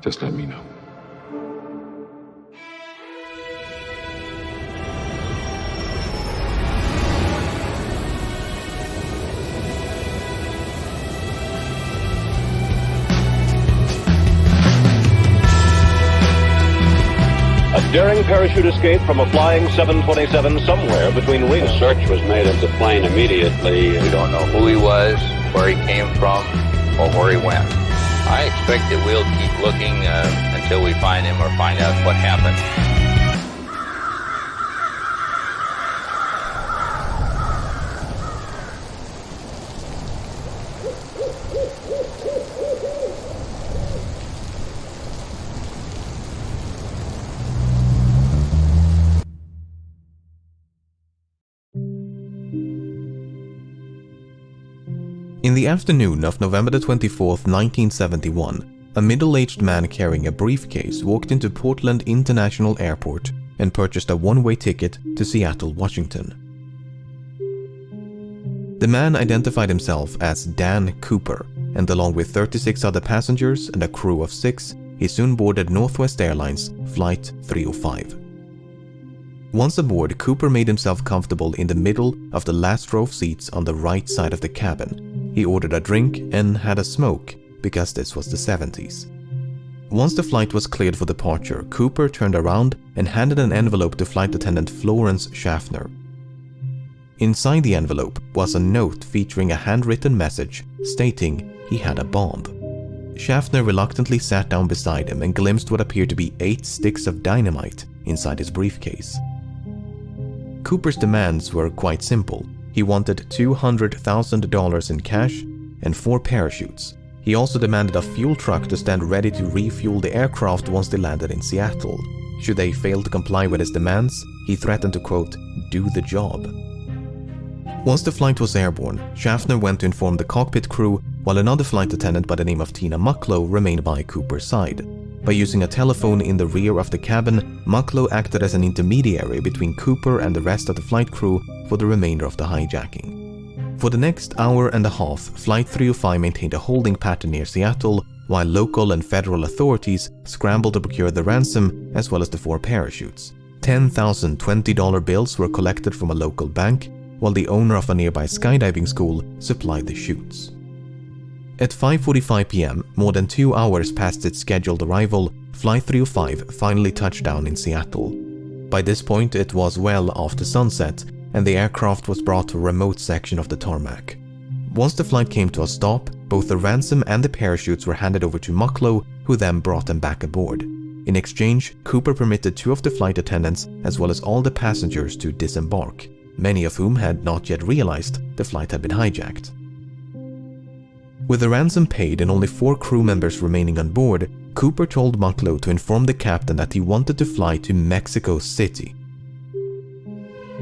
Just let me know. A daring parachute escape from a flying 727 somewhere between wings. A search was made of the plane immediately. We don't know who he was, where he came from, or where he went. I expect that we'll keep looking until we find him or find out what happened. In the afternoon of November 24th, 1971, a middle-aged man carrying a briefcase walked into Portland International Airport and purchased a one-way ticket to Seattle, Washington. The man identified himself as Dan Cooper, and along with 36 other passengers and a crew of 6, he soon boarded Northwest Airlines Flight 305. Once aboard, Cooper made himself comfortable in the middle of the last row of seats on the right side of the cabin. He ordered a drink and had a smoke, because this was the 70s. Once the flight was cleared for departure, Cooper turned around and handed an envelope to flight attendant Florence Schaffner. Inside the envelope was a note featuring a handwritten message stating he had a bomb. Schaffner reluctantly sat down beside him and glimpsed what appeared to be 8 sticks of dynamite inside his briefcase. Cooper's demands were quite simple. He wanted $200,000 in cash and 4 parachutes. He also demanded a fuel truck to stand ready to refuel the aircraft once they landed in Seattle. Should they fail to comply with his demands, he threatened to, quote, do the job. Once the flight was airborne, Schaffner went to inform the cockpit crew, while another flight attendant by the name of Tina Mucklow remained by Cooper's side. By using a telephone in the rear of the cabin, Mucklow acted as an intermediary between Cooper and the rest of the flight crew for the remainder of the hijacking. For the next hour and a half, Flight 305 maintained a holding pattern near Seattle, while local and federal authorities scrambled to procure the ransom as well as the 4 parachutes. 10,000 $20 bills were collected from a local bank, while the owner of a nearby skydiving school supplied the chutes. At 5:45 p.m., more than 2 hours past its scheduled arrival, Flight 305 finally touched down in Seattle. By this point, it was well after sunset, and the aircraft was brought to a remote section of the tarmac. Once the flight came to a stop, both the ransom and the parachutes were handed over to Mucklow, who then brought them back aboard. In exchange, Cooper permitted 2 of the flight attendants as well as all the passengers to disembark, many of whom had not yet realized the flight had been hijacked. With the ransom paid and only 4 crew members remaining on board, Cooper told Mucklow to inform the captain that he wanted to fly to Mexico City.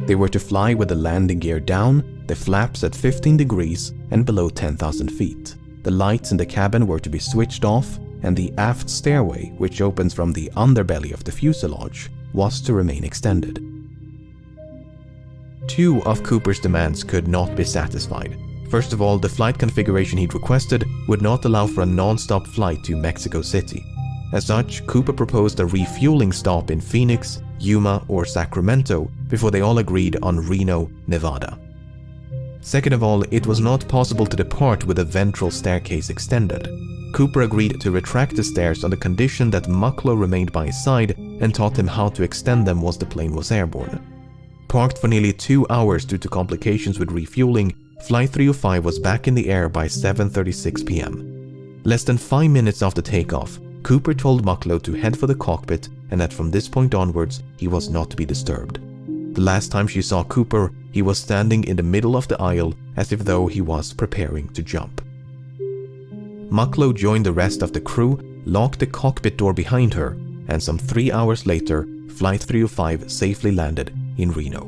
They were to fly with the landing gear down, the flaps at 15 degrees and below 10,000 feet. The lights in the cabin were to be switched off, and the aft stairway, which opens from the underbelly of the fuselage, was to remain extended. 2 of Cooper's demands could not be satisfied. First of all, the flight configuration he'd requested would not allow for a non-stop flight to Mexico City. As such, Cooper proposed a refueling stop in Phoenix, Yuma, or Sacramento before they all agreed on Reno, Nevada. Second of all, it was not possible to depart with the ventral staircase extended. Cooper agreed to retract the stairs on the condition that Mucklow remained by his side and taught him how to extend them once the plane was airborne. Parked for nearly 2 hours due to complications with refueling, Flight 305 was back in the air by 7:36 p.m. Less than 5 minutes after takeoff, Cooper told Mucklow to head for the cockpit and that from this point onwards, he was not to be disturbed. The last time she saw Cooper, he was standing in the middle of the aisle as if though he was preparing to jump. Mucklow joined the rest of the crew, locked the cockpit door behind her, and some 3 hours later, Flight 305 safely landed in Reno.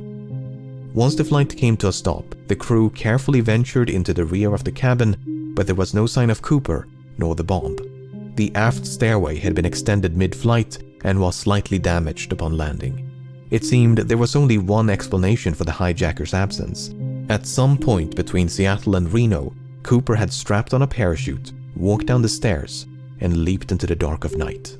Once the flight came to a stop, the crew carefully ventured into the rear of the cabin, but there was no sign of Cooper nor the bomb. The aft stairway had been extended mid-flight and was slightly damaged upon landing. It seemed there was only one explanation for the hijacker's absence. At some point between Seattle and Reno, Cooper had strapped on a parachute, walked down the stairs, and leaped into the dark of night.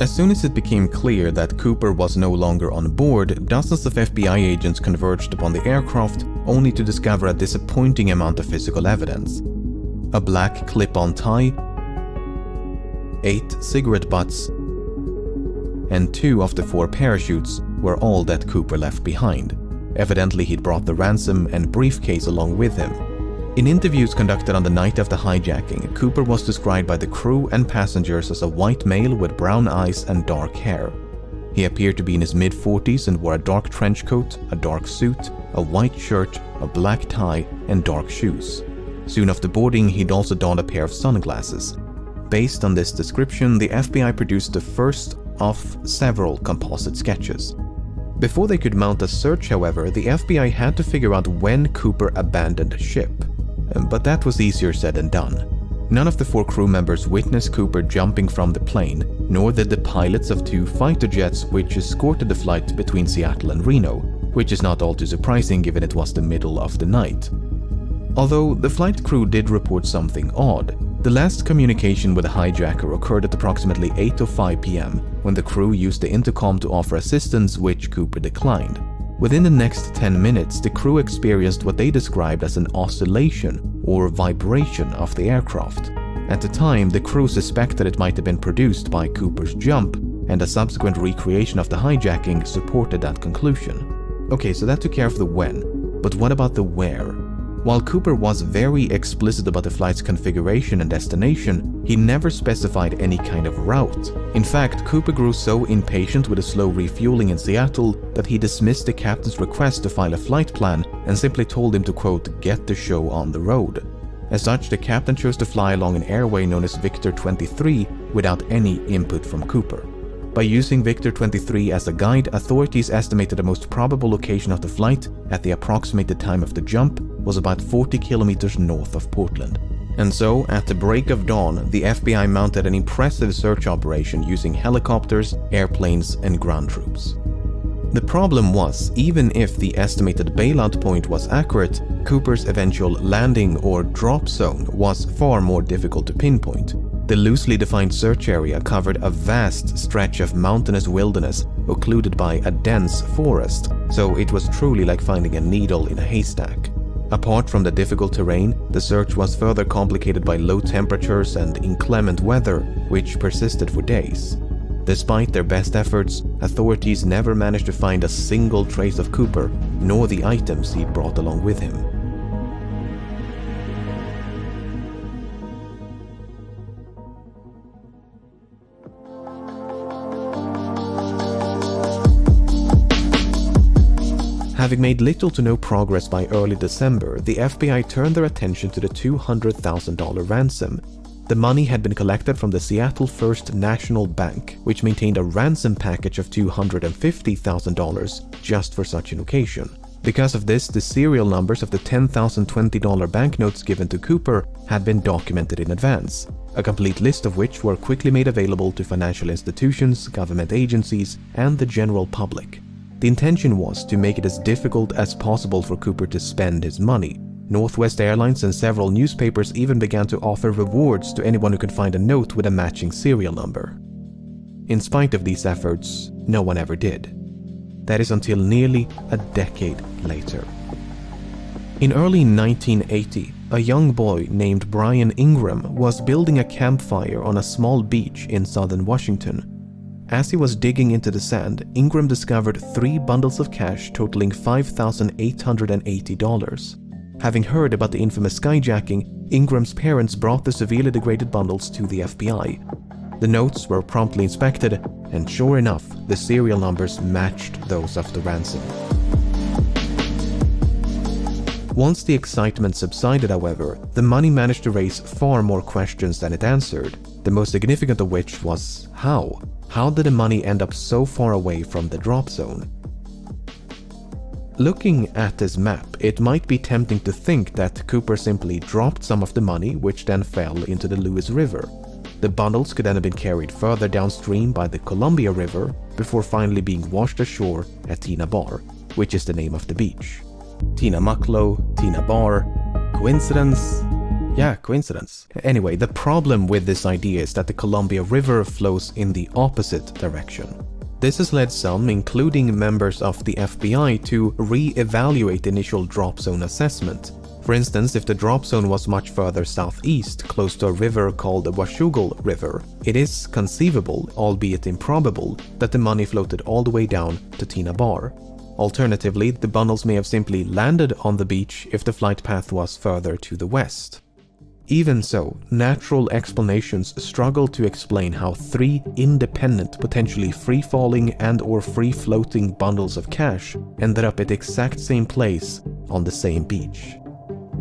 As soon as it became clear that Cooper was no longer on board, dozens of FBI agents converged upon the aircraft, only to discover a disappointing amount of physical evidence. A black clip-on tie, 8 cigarette butts, and 2 of the 4 parachutes were all that Cooper left behind. Evidently, he'd brought the ransom and briefcase along with him. In interviews conducted on the night of the hijacking, Cooper was described by the crew and passengers as a white male with brown eyes and dark hair. He appeared to be in his mid-40s and wore a dark trench coat, a dark suit, a white shirt, a black tie, and dark shoes. Soon after boarding, he'd also donned a pair of sunglasses. Based on this description, the FBI produced the first of several composite sketches. Before they could mount a search, however, the FBI had to figure out when Cooper abandoned ship. But that was easier said than done. None of the 4 crew members witnessed Cooper jumping from the plane, nor did the pilots of 2 fighter jets which escorted the flight between Seattle and Reno, which is not all too surprising given it was the middle of the night. Although the flight crew did report something odd, the last communication with the hijacker occurred at approximately 8:05 p.m. when the crew used the intercom to offer assistance, which Cooper declined. Within the next 10 minutes, the crew experienced what they described as an oscillation or vibration of the aircraft. At the time, the crew suspected it might have been produced by Cooper's jump, and a subsequent recreation of the hijacking supported that conclusion. Okay, so that took care of the when, but what about the where? While Cooper was very explicit about the flight's configuration and destination, he never specified any kind of route. In fact, Cooper grew so impatient with the slow refueling in Seattle that he dismissed the captain's request to file a flight plan and simply told him to, quote, get the show on the road. As such, the captain chose to fly along an airway known as Victor 23 without any input from Cooper. By using Victor 23 as a guide, authorities estimated the most probable location of the flight at the approximated time of the jump was about 40 kilometers north of Portland. And so, at the break of dawn, the FBI mounted an impressive search operation using helicopters, airplanes, and ground troops. The problem was, even if the estimated bailout point was accurate, Cooper's eventual landing or drop zone was far more difficult to pinpoint. The loosely defined search area covered a vast stretch of mountainous wilderness occluded by a dense forest, so it was truly like finding a needle in a haystack. Apart from the difficult terrain, the search was further complicated by low temperatures and inclement weather, which persisted for days. Despite their best efforts, authorities never managed to find a single trace of Cooper, nor the items he brought along with him. Having made little to no progress by early December, the FBI turned their attention to the $200,000 ransom. The money had been collected from the Seattle First National Bank, which maintained a ransom package of $250,000 just for such an occasion. Because of this, the serial numbers of the $10,020 banknotes given to Cooper had been documented in advance, a complete list of which were quickly made available to financial institutions, government agencies, and the general public. The intention was to make it as difficult as possible for Cooper to spend his money. Northwest Airlines and several newspapers even began to offer rewards to anyone who could find a note with a matching serial number. In spite of these efforts, no one ever did. That is until nearly a decade later. In early 1980, a young boy named Brian Ingram was building a campfire on a small beach in southern Washington. As he was digging into the sand, Ingram discovered 3 bundles of cash totaling $5,880. Having heard about the infamous skyjacking, Ingram's parents brought the severely degraded bundles to the FBI. The notes were promptly inspected, and sure enough, the serial numbers matched those of the ransom. Once the excitement subsided, however, the money managed to raise far more questions than it answered, the most significant of which was how? How did the money end up so far away from the drop zone? Looking at this map, it might be tempting to think that Cooper simply dropped some of the money, which then fell into the Lewis River. The bundles could then have been carried further downstream by the Columbia River before finally being washed ashore at Tina Bar, which is the name of the beach. Tina Mucklow, Tina Bar. Coincidence? Yeah, coincidence. Anyway, the problem with this idea is that the Columbia River flows in the opposite direction. This has led some, including members of the FBI, to re-evaluate the initial drop zone assessment. For instance, if the drop zone was much further southeast, close to a river called the Washougal River, it is conceivable, albeit improbable, that the money floated all the way down to Tina Bar. Alternatively, the bundles may have simply landed on the beach if the flight path was further to the west. Even so, natural explanations struggle to explain how three independent, potentially free-falling and/or free-floating bundles of cash ended up at the exact same place on the same beach.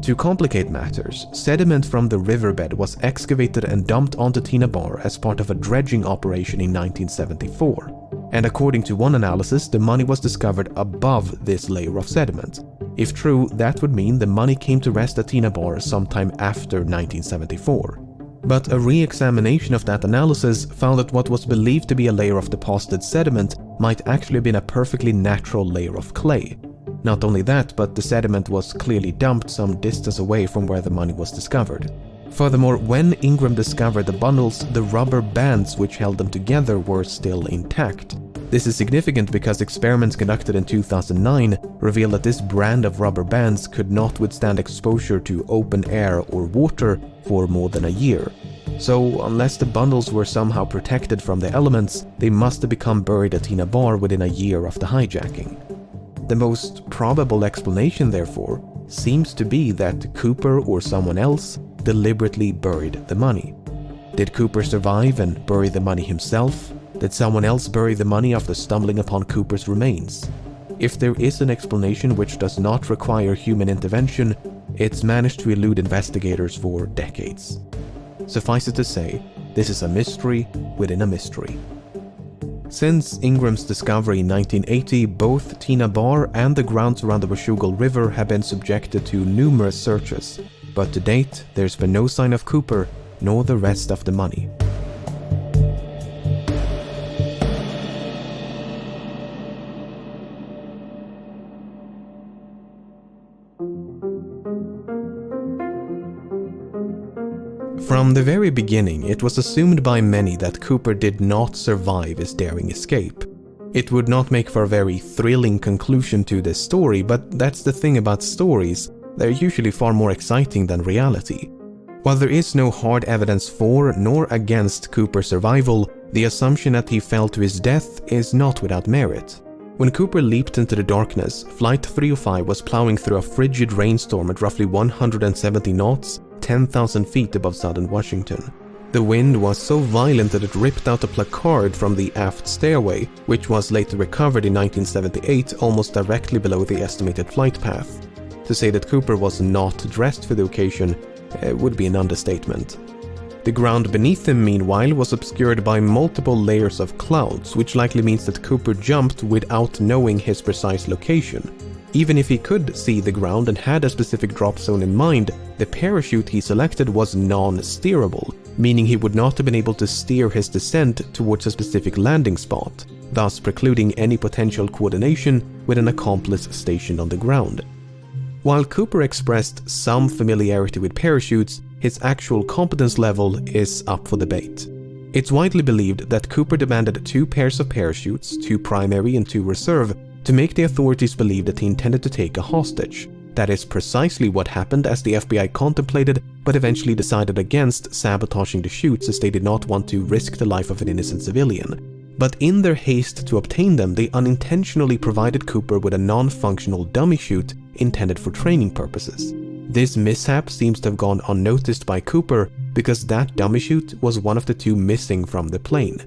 To complicate matters, sediment from the riverbed was excavated and dumped onto Tina Bar as part of a dredging operation in 1974. And according to one analysis, the money was discovered above this layer of sediment. If true, that would mean the money came to rest at Tina Bar sometime after 1974. But a re-examination of that analysis found that what was believed to be a layer of deposited sediment might actually have been a perfectly natural layer of clay. Not only that, but the sediment was clearly dumped some distance away from where the money was discovered. Furthermore, when Ingram discovered the bundles, the rubber bands which held them together were still intact. This is significant because experiments conducted in 2009 revealed that this brand of rubber bands could not withstand exposure to open air or water for more than a year. So, unless the bundles were somehow protected from the elements, they must have become buried at Tina Bar within a year of the hijacking. The most probable explanation, therefore, seems to be that Cooper or someone else deliberately buried the money. Did Cooper survive and bury the money himself? Did someone else bury the money after stumbling upon Cooper's remains? If there is an explanation which does not require human intervention, it's managed to elude investigators for decades. Suffice it to say, this is a mystery within a mystery. Since Ingram's discovery in 1980, both Tina Bar and the grounds around the Washougal River have been subjected to numerous searches, but to date, there's been no sign of Cooper nor the rest of the money. From the very beginning, it was assumed by many that Cooper did not survive his daring escape. It would not make for a very thrilling conclusion to this story, but that's the thing about stories, they're usually far more exciting than reality. While there is no hard evidence for nor against Cooper's survival, the assumption that he fell to his death is not without merit. When Cooper leaped into the darkness, Flight 305 was plowing through a frigid rainstorm at roughly 170 knots, 10,000 feet above southern Washington. The wind was so violent that it ripped out a placard from the aft stairway, which was later recovered in 1978 almost directly below the estimated flight path. To say that Cooper was not dressed for the occasion would be an understatement. The ground beneath him, meanwhile, was obscured by multiple layers of clouds, which likely means that Cooper jumped without knowing his precise location. Even if he could see the ground and had a specific drop zone in mind, the parachute he selected was non-steerable, meaning he would not have been able to steer his descent towards a specific landing spot, thus precluding any potential coordination with an accomplice stationed on the ground. While Cooper expressed some familiarity with parachutes, his actual competence level is up for debate. It's widely believed that Cooper demanded 2 pairs of parachutes, 2 primary and 2 reserve, to make the authorities believe that he intended to take a hostage. That is precisely what happened, as the FBI contemplated but eventually decided against sabotaging the chutes, as they did not want to risk the life of an innocent civilian. But in their haste to obtain them, they unintentionally provided Cooper with a non-functional dummy chute intended for training purposes. This mishap seems to have gone unnoticed by Cooper because that dummy chute was one of the 2 missing from the plane.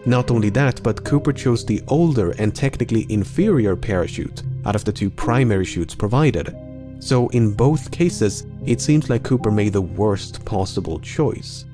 Not only that, but Cooper chose the older and technically inferior parachute out of the 2 primary chutes provided. So in both cases, it seems like Cooper made the worst possible choice.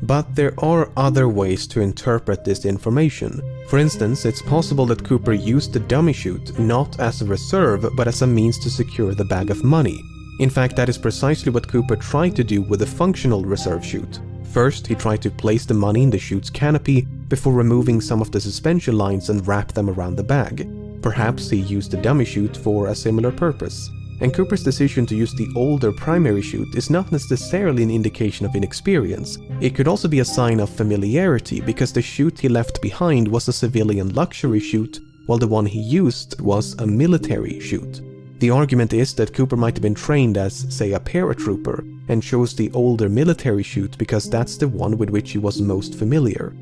But there are other ways to interpret this information. For instance, it's possible that Cooper used the dummy chute not as a reserve but as a means to secure the bag of money. In fact, that is precisely what Cooper tried to do with the functional reserve chute. First, he tried to place the money in the chute's canopy before removing some of the suspension lines and wrap them around the bag. Perhaps he used the dummy chute for a similar purpose. And Cooper's decision to use the older primary chute is not necessarily an indication of inexperience. It could also be a sign of familiarity, because the chute he left behind was a civilian luxury chute, while the one he used was a military chute. The argument is that Cooper might have been trained as, say, a paratrooper, and chose the older military chute because that's the one with which he was most familiar.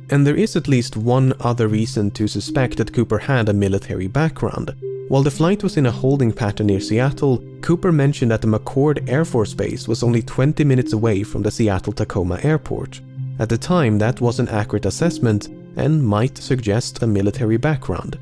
And there is at least one other reason to suspect that Cooper had a military background. While the flight was in a holding pattern near Seattle, Cooper mentioned that the McCord Air Force Base was only 20 minutes away from the Seattle-Tacoma airport. At the time, that was an accurate assessment and might suggest a military background.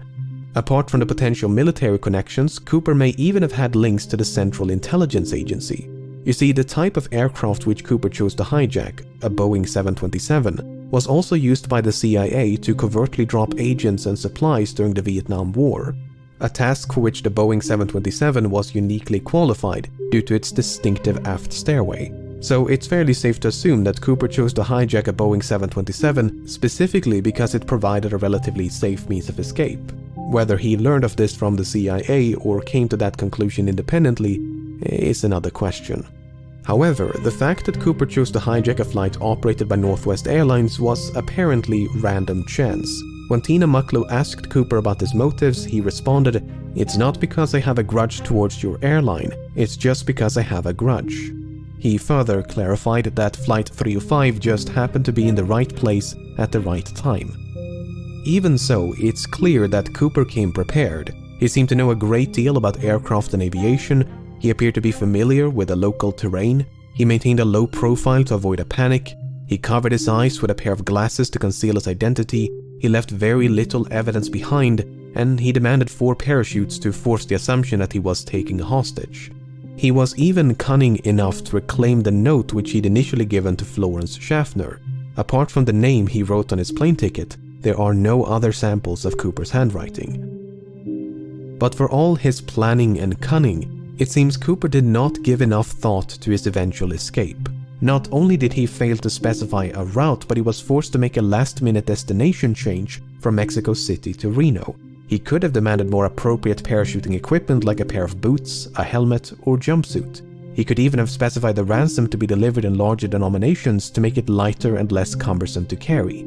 Apart from the potential military connections, Cooper may even have had links to the Central Intelligence Agency. You see, the type of aircraft which Cooper chose to hijack, a Boeing 727, was also used by the CIA to covertly drop agents and supplies during the Vietnam War. A task for which the Boeing 727 was uniquely qualified due to its distinctive aft stairway. So it's fairly safe to assume that Cooper chose to hijack a Boeing 727 specifically because it provided a relatively safe means of escape. Whether he learned of this from the CIA or came to that conclusion independently is another question. However, the fact that Cooper chose to hijack a flight operated by Northwest Airlines was apparently random chance. When Tina Mucklow asked Cooper about his motives, he responded, "It's not because I have a grudge towards your airline, it's just because I have a grudge." He further clarified that Flight 305 just happened to be in the right place at the right time. Even so, it's clear that Cooper came prepared. He seemed to know a great deal about aircraft and aviation. He appeared to be familiar with the local terrain. He maintained a low profile to avoid a panic. He covered his eyes with a pair of glasses to conceal his identity. He left very little evidence behind, and he demanded 4 parachutes to force the assumption that he was taking a hostage. He was even cunning enough to reclaim the note which he'd initially given to Florence Schaffner. Apart from the name he wrote on his plane ticket, there are no other samples of Cooper's handwriting. But for all his planning and cunning, it seems Cooper did not give enough thought to his eventual escape. Not only did he fail to specify a route, but he was forced to make a last-minute destination change from Mexico City to Reno. He could have demanded more appropriate parachuting equipment like a pair of boots, a helmet, or jumpsuit. He could even have specified the ransom to be delivered in larger denominations to make it lighter and less cumbersome to carry.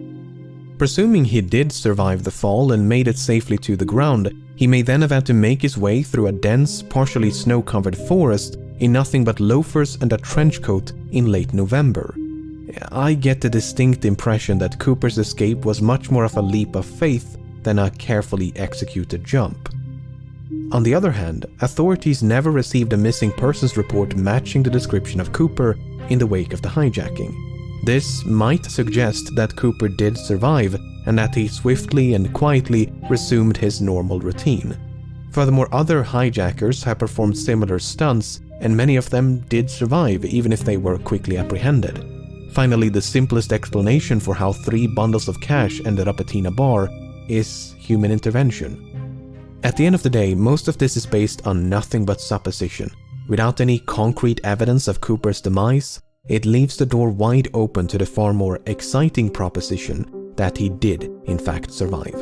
Presuming he did survive the fall and made it safely to the ground, he may then have had to make his way through a dense, partially snow-covered forest in nothing but loafers and a trench coat in late November. I get the distinct impression that Cooper's escape was much more of a leap of faith than a carefully executed jump. On the other hand, authorities never received a missing persons report matching the description of Cooper in the wake of the hijacking. This might suggest that Cooper did survive and that he swiftly and quietly resumed his normal routine. Furthermore, other hijackers have performed similar stunts, and many of them did survive even if they were quickly apprehended. Finally, the simplest explanation for how 3 bundles of cash ended up at Tina Bar is human intervention. At the end of the day, most of this is based on nothing but supposition. Without any concrete evidence of Cooper's demise, it leaves the door wide open to the far more exciting proposition that he did, in fact, survive.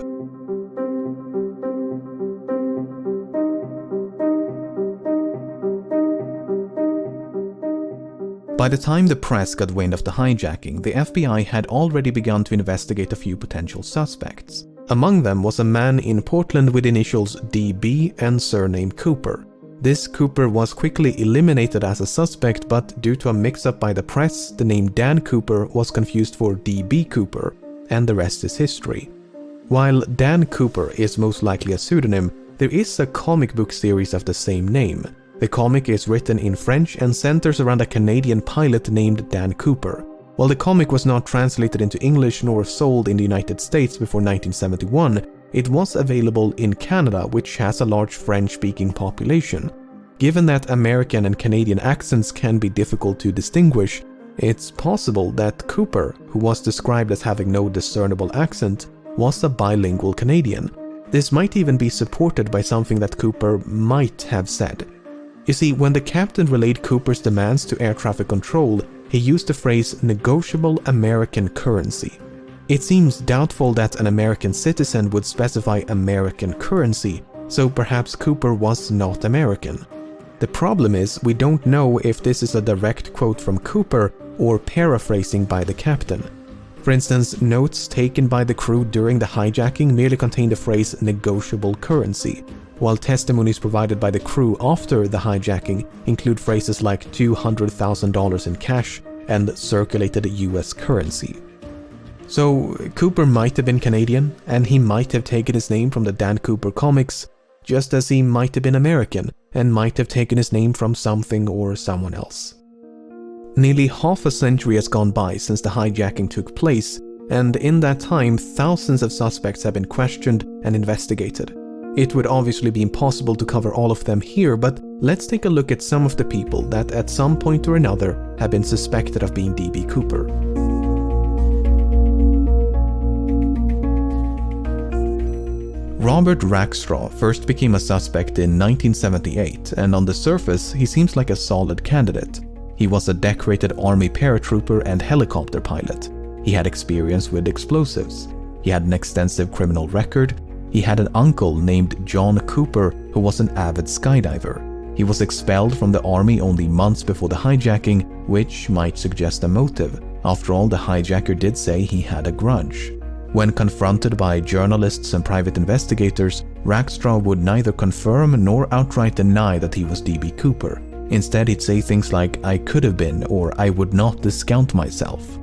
By the time the press got wind of the hijacking, the FBI had already begun to investigate a few potential suspects. Among them was a man in Portland with initials D.B. and surname Cooper. This Cooper was quickly eliminated as a suspect, but due to a mix-up by the press, the name Dan Cooper was confused for D.B. Cooper, and the rest is history. While Dan Cooper is most likely a pseudonym, there is a comic book series of the same name. The comic is written in French and centers around a Canadian pilot named Dan Cooper. While the comic was not translated into English nor sold in the United States before 1971, it was available in Canada, which has a large French-speaking population. Given that American and Canadian accents can be difficult to distinguish, it's possible that Cooper, who was described as having no discernible accent, was a bilingual Canadian. This might even be supported by something that Cooper might have said. You see, when the captain relayed Cooper's demands to air traffic control, he used the phrase negotiable American currency. It seems doubtful that an American citizen would specify American currency, so perhaps Cooper was not American. The problem is we don't know if this is a direct quote from Cooper or paraphrasing by the captain. For instance, notes taken by the crew during the hijacking merely contain the phrase negotiable currency, while testimonies provided by the crew after the hijacking include phrases like $200,000 in cash and circulated US currency. So Cooper might have been Canadian, and he might have taken his name from the Dan Cooper comics, just as he might have been American and might have taken his name from something or someone else. Nearly half a century has gone by since the hijacking took place, and in that time thousands of suspects have been questioned and investigated. It would obviously be impossible to cover all of them here, but let's take a look at some of the people that at some point or another have been suspected of being D.B. Cooper. Robert Rackstraw first became a suspect in 1978, and on the surface he seems like a solid candidate. He was a decorated army paratrooper and helicopter pilot. He had experience with explosives. He had an extensive criminal record. He had an uncle named John Cooper who was an avid skydiver. He was expelled from the army only months before the hijacking, which might suggest a motive. After all, the hijacker did say he had a grudge. When confronted by journalists and private investigators, Rackstraw would neither confirm nor outright deny that he was D.B. Cooper. Instead, he'd say things like, "I could have been," or "I would not discount myself."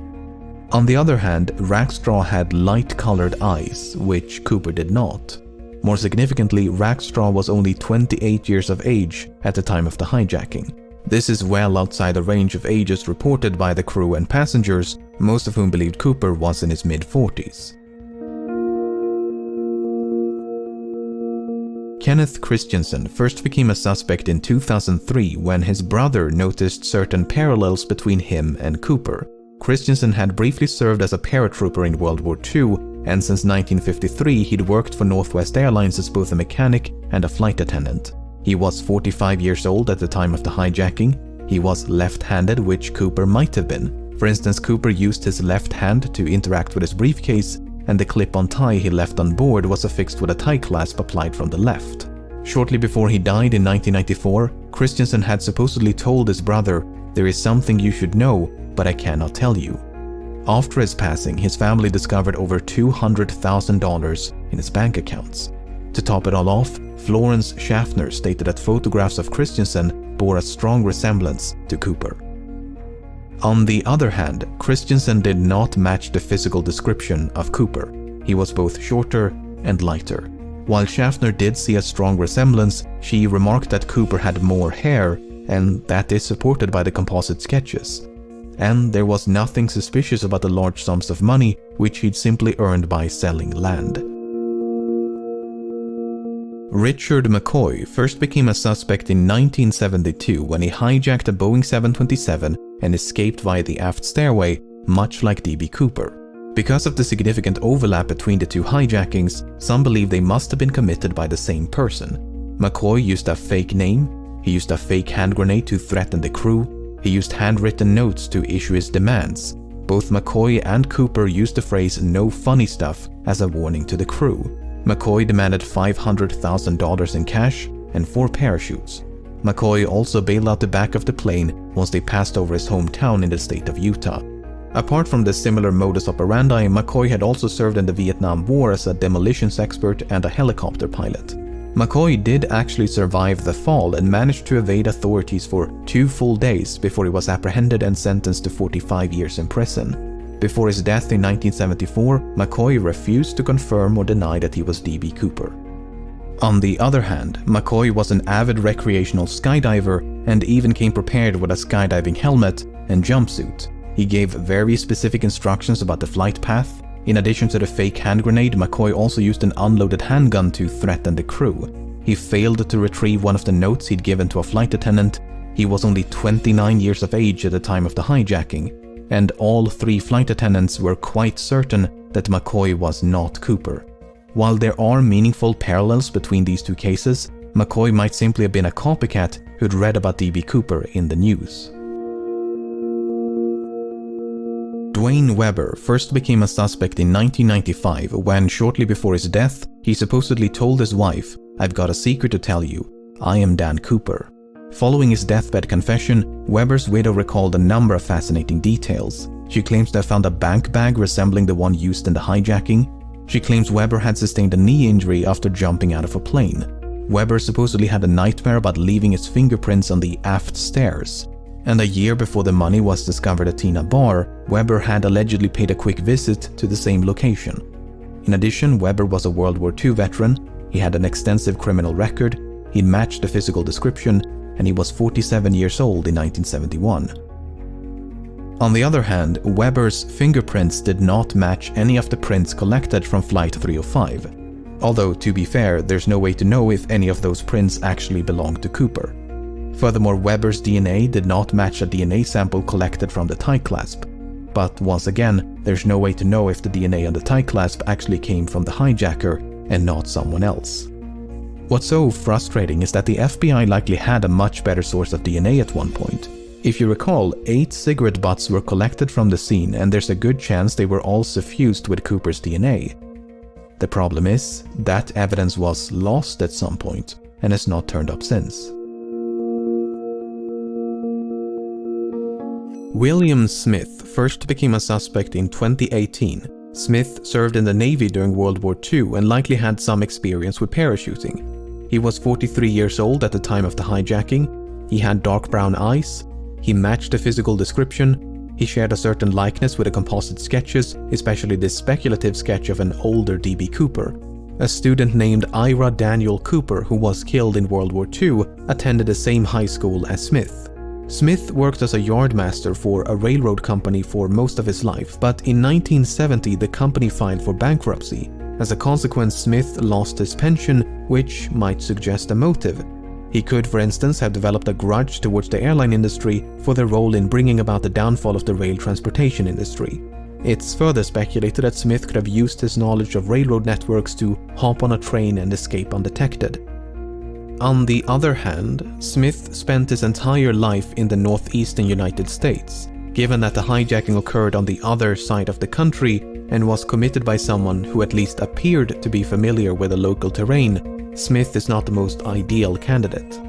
On the other hand, Rackstraw had light-colored eyes, which Cooper did not. More significantly, Rackstraw was only 28 years of age at the time of the hijacking. This is well outside the range of ages reported by the crew and passengers, most of whom believed Cooper was in his mid-40s. Kenneth Christensen first became a suspect in 2003 when his brother noticed certain parallels between him and Cooper. Christensen had briefly served as a paratrooper in World War II, and since 1953 he'd worked for Northwest Airlines as both a mechanic and a flight attendant. He was 45 years old at the time of the hijacking. He was left-handed, which Cooper might have been. For instance, Cooper used his left hand to interact with his briefcase, and the clip-on tie he left on board was affixed with a tie clasp applied from the left. Shortly before he died in 1994, Christensen had supposedly told his brother, "There is something you should know, but I cannot tell you." After his passing, his family discovered over $200,000 in his bank accounts. To top it all off, Florence Schaffner stated that photographs of Christensen bore a strong resemblance to Cooper. On the other hand, Christensen did not match the physical description of Cooper. He was both shorter and lighter. While Schaffner did see a strong resemblance, she remarked that Cooper had more hair, and that is supported by the composite sketches. And there was nothing suspicious about the large sums of money which he'd simply earned by selling land. Richard McCoy first became a suspect in 1972 when he hijacked a Boeing 727 and escaped via the aft stairway, much like D.B. Cooper. Because of the significant overlap between the two hijackings, some believe they must have been committed by the same person. McCoy used a fake name, he used a fake hand grenade to threaten the crew, he used handwritten notes to issue his demands. Both McCoy and Cooper used the phrase "no funny stuff" as a warning to the crew. McCoy demanded $500,000 in cash and 4 parachutes. McCoy also bailed out the back of the plane once they passed over his hometown in the state of Utah. Apart from the similar modus operandi, McCoy had also served in the Vietnam War as a demolitions expert and a helicopter pilot. McCoy did actually survive the fall and managed to evade authorities for 2 full days before he was apprehended and sentenced to 45 years in prison. Before his death in 1974, McCoy refused to confirm or deny that he was D.B. Cooper. On the other hand, McCoy was an avid recreational skydiver and even came prepared with a skydiving helmet and jumpsuit. He gave very specific instructions about the flight path. In addition to the fake hand grenade, McCoy also used an unloaded handgun to threaten the crew. He failed to retrieve one of the notes he'd given to a flight attendant. He was only 29 years of age at the time of the hijacking, and all 3 flight attendants were quite certain that McCoy was not Cooper. While there are meaningful parallels between these 2 cases, McCoy might simply have been a copycat who'd read about D.B. Cooper in the news. Dwayne Webber first became a suspect in 1995 when, shortly before his death, he supposedly told his wife, "I've got a secret to tell you. I am Dan Cooper." Following his deathbed confession, Webber's widow recalled a number of fascinating details. She claims to have found a bank bag resembling the one used in the hijacking. She claims Webber had sustained a knee injury after jumping out of a plane. Webber supposedly had a nightmare about leaving his fingerprints on the aft stairs. And a year before the money was discovered at Tina Bar, Webber had allegedly paid a quick visit to the same location. In addition, Webber was a World War II veteran, he had an extensive criminal record, he matched the physical description, and he was 47 years old in 1971. On the other hand, Webber's fingerprints did not match any of the prints collected from Flight 305. Although, to be fair, there's no way to know if any of those prints actually belonged to Cooper. Furthermore, Webber's DNA did not match a DNA sample collected from the tie clasp. But once again, there's no way to know if the DNA on the tie clasp actually came from the hijacker and not someone else. What's so frustrating is that the FBI likely had a much better source of DNA at one point. If you recall, 8 cigarette butts were collected from the scene, and there's a good chance they were all suffused with Cooper's DNA. The problem is, that evidence was lost at some point and has not turned up since. William Smith first became a suspect in 2018. Smith served in the Navy during World War II and likely had some experience with parachuting. He was 43 years old at the time of the hijacking. He had dark brown eyes. He matched the physical description. He shared a certain likeness with the composite sketches, especially this speculative sketch of an older D.B. Cooper. A student named Ira Daniel Cooper, who was killed in World War II, attended the same high school as Smith. Smith worked as a yardmaster for a railroad company for most of his life, but in 1970 the company filed for bankruptcy. As a consequence, Smith lost his pension, which might suggest a motive. He could, for instance, have developed a grudge towards the airline industry for their role in bringing about the downfall of the rail transportation industry. It's further speculated that Smith could have used his knowledge of railroad networks to hop on a train and escape undetected. On the other hand, Smith spent his entire life in the northeastern United States. Given that the hijacking occurred on the other side of the country and was committed by someone who at least appeared to be familiar with the local terrain, Smith is not the most ideal candidate.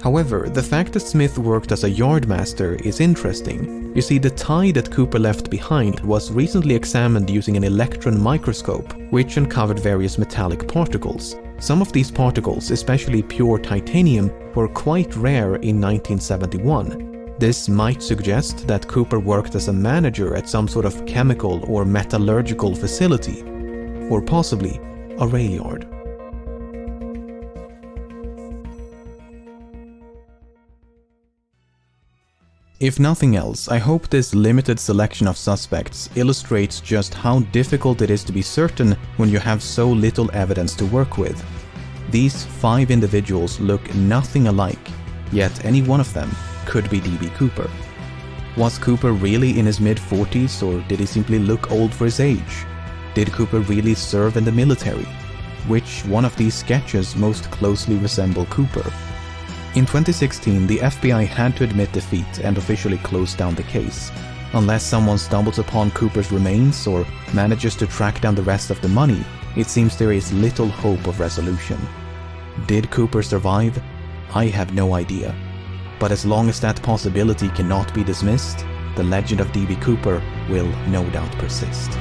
However, the fact that Smith worked as a yardmaster is interesting. You see, the tie that Cooper left behind was recently examined using an electron microscope, which uncovered various metallic particles. Some of these particles, especially pure titanium, were quite rare in 1971. This might suggest that Cooper worked as a manager at some sort of chemical or metallurgical facility, or possibly a rail yard. If nothing else, I hope this limited selection of suspects illustrates just how difficult it is to be certain when you have so little evidence to work with. These 5 individuals look nothing alike, yet any one of them could be D.B. Cooper. Was Cooper really in his mid-40s, or did he simply look old for his age? Did Cooper really serve in the military? Which one of these sketches most closely resemble Cooper? In 2016, the FBI had to admit defeat and officially close down the case. Unless someone stumbles upon Cooper's remains or manages to track down the rest of the money, it seems there is little hope of resolution. Did Cooper survive? I have no idea. But as long as that possibility cannot be dismissed, the legend of D.B. Cooper will no doubt persist.